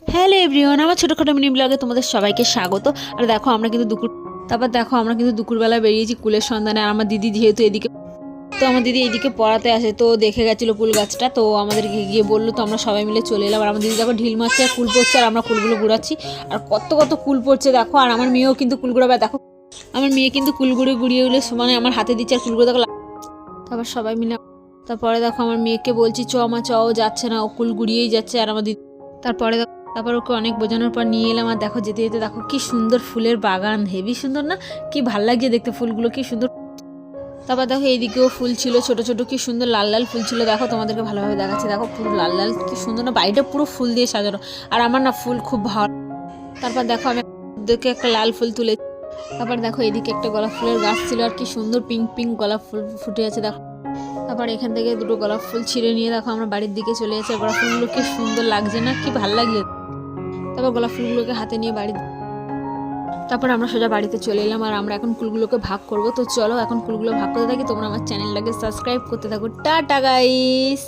Hello everyone, আমার ছোটোখাটো mini ব্লগে তোমাদের সবাইকে স্বাগত। আর দেখো আমরা কিন্তু দুপুরবেলা বেরিয়েছি কুলের সন্ধানে। আর আমার দিদি যেহেতু এদিকে, তো আমার দিদি এইদিকে পড়াতে আসে, তো দেখে গেছিলো কুল গাছটা, তো আমাদেরকে গিয়ে বললো, তো আমরা সবাই মিলে চলে এলাম। আর আমার দিদি দেখো ঢিল মারছে আর কুল পড়ছে, আর আমরা কুলগুলো ঘুরাচ্ছি। আর কত কত কুল পড়ছে দেখো। আর আমার মেয়েও কিন্তু কুল ঘুরাবে, দেখো আমার মেয়ে কিন্তু কুলগুড়ি গুড়িয়ে সমানে আমার হাতে দিচ্ছে, আর কুলগুলো দেখো। তারপর সবাই মিলে, তারপরে দেখো আমার মেয়েকে বলছি চ মা চ, ও যাচ্ছে না, ও কুল গুড়িয়েই যাচ্ছে। আর আমার দিদি তারপর ওকে অনেক বোঝানোর পর নিয়ে এলাম। আর দেখো যেতে যেতে দেখো কি সুন্দর ফুলের বাগান, হেভি সুন্দর না? কি ভাল লাগছে দেখতে ফুলগুলো, কি সুন্দর। তারপর দেখো এইদিকেও ফুল ছিল ছোট ছোট, কি সুন্দর লাল লাল ফুল ছিল। দেখো তোমাদেরকে ভালোভাবে দেখাচ্ছি, দেখো পুরো লাল লাল, কি সুন্দর না? বাড়িটা পুরো ফুল দিয়ে সাজানো। আর আমার না ফুল খুব ভালো। তারপর দেখো আমি দেখে একটা লাল ফুল তুলে, তারপর দেখো এদিকে একটা গোলাপ ফুলের গাছ ছিল, আর কি সুন্দর পিঙ্ক পিঙ্ক গোলাপ ফুল ফুটে আছে দেখো। তারপর এখান থেকে দুটো গোলাপ ফুল ছিঁড়ে নিয়ে দেখো আমরা বাড়ির দিকে চলে এসেছি। গোলাপ ফুলগুলো কি সুন্দর লাগছে না? কি ভাল লাগছে। তারপর গোলাপ ফুলগুলোকে হাতে নিয়ে তারপর আমরা সোজা বাড়িতে চলে এলাম। আর আমরা এখন ফুলগুলোকে ভাগ করব। তো চলো এখন ফুলগুলো ভাগ করতে থাকি, তোমরা আমার চ্যানেলটাকে সাবস্ক্রাইব করতে থাকো। Tata guys.